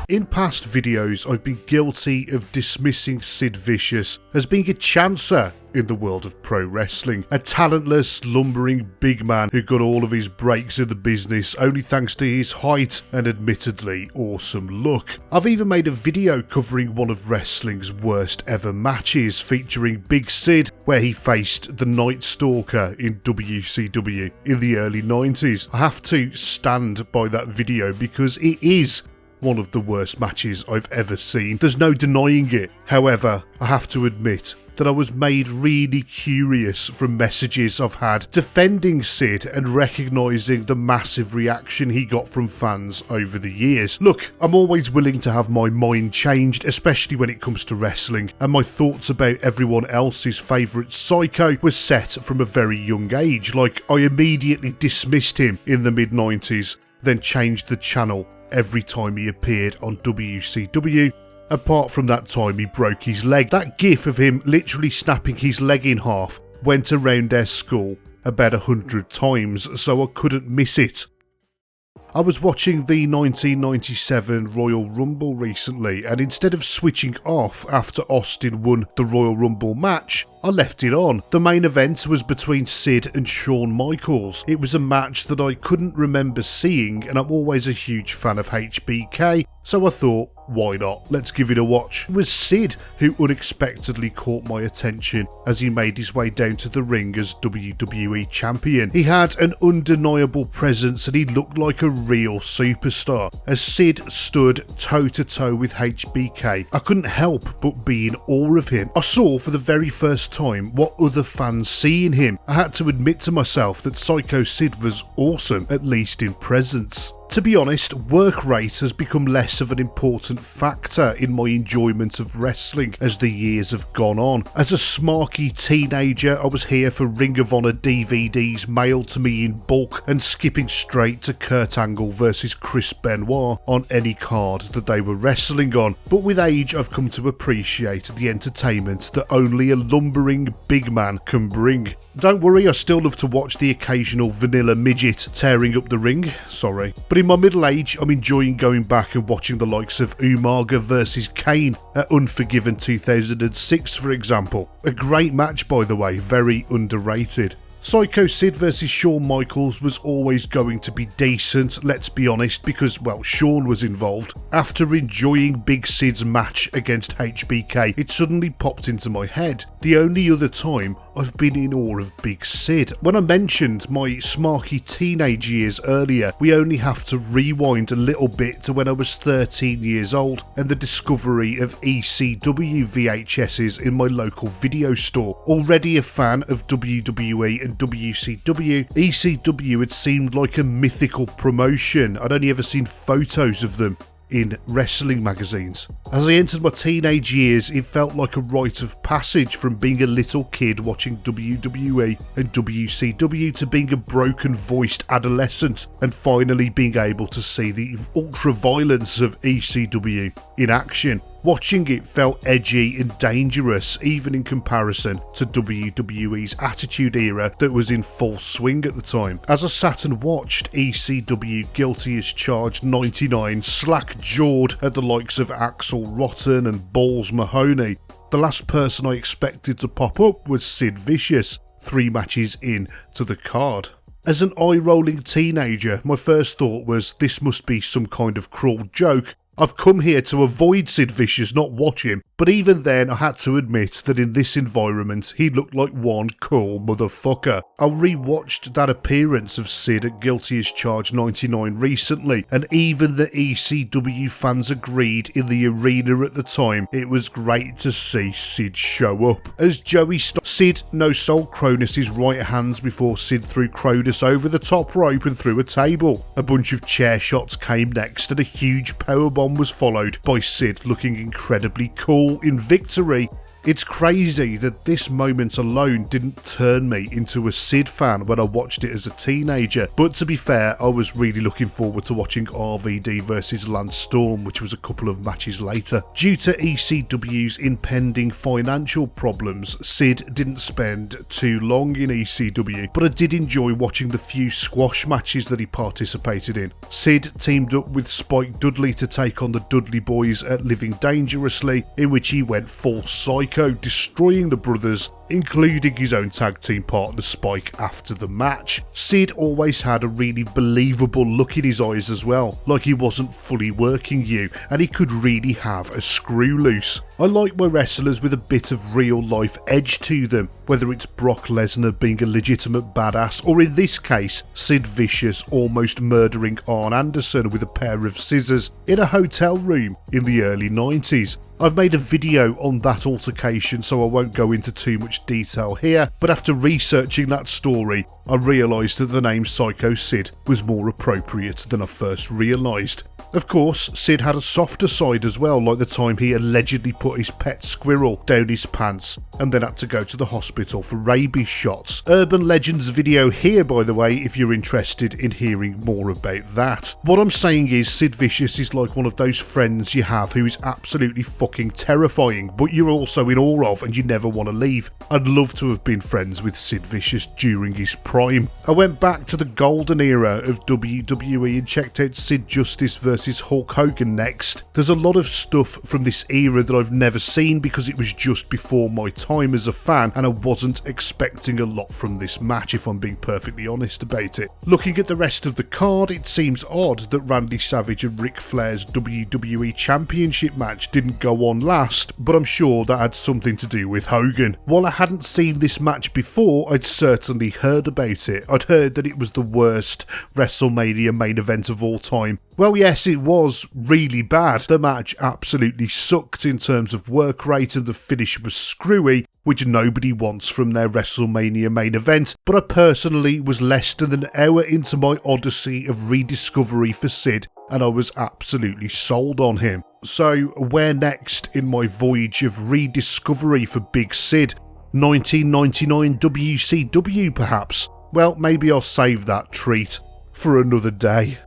In past videos, I've been guilty of dismissing Sid Vicious as being a chancer in the world of pro wrestling, a talentless, lumbering big man who got all of his breaks in the business only thanks to his height and admittedly awesome look. I've even made a video covering one of wrestling's worst ever matches featuring Big Sid, where he faced the Night Stalker in WCW in the early 90s. I have to stand by that video because it is one of the worst matches I've ever seen. There's no denying it. However, I have to admit that I was made really curious from messages I've had defending Sid and recognising the massive reaction he got from fans over the years. Look, I'm always willing to have my mind changed, especially when it comes to wrestling, and my thoughts about everyone else's favourite Sycho were set from a very young age. Like, I immediately dismissed him in the mid-90s, then changed the channel every time he appeared on WCW. Apart from that time he broke his leg. That gif of him literally snapping his leg in half went around our school about 100 times, so I couldn't miss it. I was watching the 1997 Royal Rumble recently, and instead of switching off after Austin won the Royal Rumble match, I left it on. The main event was between Sid and Shawn Michaels. It was a match that I couldn't remember seeing, and I'm always a huge fan of HBK, so I thought, why not? Let's give it a watch. It was Sid who unexpectedly caught my attention as he made his way down to the ring as WWE champion. He had an undeniable presence and he looked like a real superstar. As Sid stood toe to toe with HBK, I couldn't help but be in awe of him. I saw for the very first time what other fans see in him. I had to admit to myself that Sycho Sid was awesome, at least in presence. To be honest, work rate has become less of an important factor in my enjoyment of wrestling as the years have gone on. As a smarky teenager, I was here for Ring of Honor DVDs mailed to me in bulk and skipping straight to Kurt Angle versus Chris Benoit on any card that they were wrestling on. But with age, I've come to appreciate the entertainment that only a lumbering big man can bring. Don't worry, I still love to watch the occasional vanilla midget tearing up the ring, sorry. But in my middle age, I'm enjoying going back and watching the likes of Umaga versus Kane at Unforgiven 2006, for example. A great match, by the way, very underrated. Sycho Sid versus Shawn Michaels was always going to be decent, let's be honest, because, well, Shawn was involved. After enjoying Big Sid's match against HBK, it suddenly popped into my head. The only other time I've been in awe of Big Sid. When I mentioned my smarky teenage years earlier, we only have to rewind a little bit to when I was 13 years old and the discovery of ECW VHSs in my local video store. Already a fan of WWE and WCW, ECW had seemed like a mythical promotion. I'd only ever seen photos of them in wrestling magazines. As I entered my teenage years, it felt like a rite of passage from being a little kid watching WWE and WCW to being a broken-voiced adolescent and finally being able to see the ultra-violence of ECW in action. Watching it felt edgy and dangerous, even in comparison to WWE's Attitude Era that was in full swing at the time. As I sat and watched ECW Guilty as Charged 99 slack-jawed at the likes of Axel Rotten and Balls Mahoney, the last person I expected to pop up was Sid Vicious, 3 matches in to the card. As an eye-rolling teenager, my first thought was, this must be some kind of cruel joke. I've come here to avoid Sid Vicious, not watch him, but even then I had to admit that in this environment he looked like one cool motherfucker. I rewatched that appearance of Sid at Guilty as Charged 99 recently, and even the ECW fans agreed in the arena at the time it was great to see Sid show up. As Joey Sid no-sold Cronus' right hands before Sid threw Cronus over the top rope and through a table. A bunch of chair shots came next and a huge powerbomb was followed by Sid looking incredibly cool in victory. It's crazy that this moment alone didn't turn me into a Sid fan when I watched it as a teenager, but to be fair, I was really looking forward to watching RVD versus Lance Storm, which was a couple of matches later. Due to ECW's impending financial problems, Sid didn't spend too long in ECW, but I did enjoy watching the few squash matches that he participated in. Sid teamed up with Spike Dudley to take on the Dudley Boys at Living Dangerously, in which he went full Sycho, destroying the brothers, including his own tag team partner Spike after the match. Sid always had a really believable look in his eyes as well, like he wasn't fully working you and he could really have a screw loose. I like my wrestlers with a bit of real life edge to them, whether it's Brock Lesnar being a legitimate badass, or in this case, Sid Vicious almost murdering Arn Anderson with a pair of scissors in a hotel room in the early 90s. I've made a video on that altercation, so I won't go into too much detail here, but after researching that story, I realised that the name Sycho Sid was more appropriate than I first realised. Of course, Sid had a softer side as well, like the time he allegedly put his pet squirrel down his pants and then had to go to the hospital for rabies shots. Urban Legends video here, by the way, if you're interested in hearing more about that. What I'm saying is, Sid Vicious is like one of those friends you have who is absolutely fucking terrifying, but you're also in awe of and you never want to leave. I'd love to have been friends with Sid Vicious during his prime. I went back to the golden era of WWE and checked out Sid Justice versus Hulk Hogan next. There's a lot of stuff from this era that I've never seen because it was just before my time as a fan and I wasn't expecting a lot from this match, if I'm being perfectly honest about it. Looking at the rest of the card, it seems odd that Randy Savage and Ric Flair's WWE Championship match didn't go on last, but I'm sure that had something to do with Hogan. While I hadn't seen this match before, I'd certainly heard about it. I'd heard that it was the worst WrestleMania main event of all time. Well, yes, it was really bad. The match absolutely sucked in terms of work rate and the finish was screwy, which nobody wants from their WrestleMania main event, but I personally was less than an hour into my odyssey of rediscovery for Sid and I was absolutely sold on him. So, where next in my voyage of rediscovery for Big Sid? 1999 WCW perhaps? Well, maybe I'll save that treat for another day.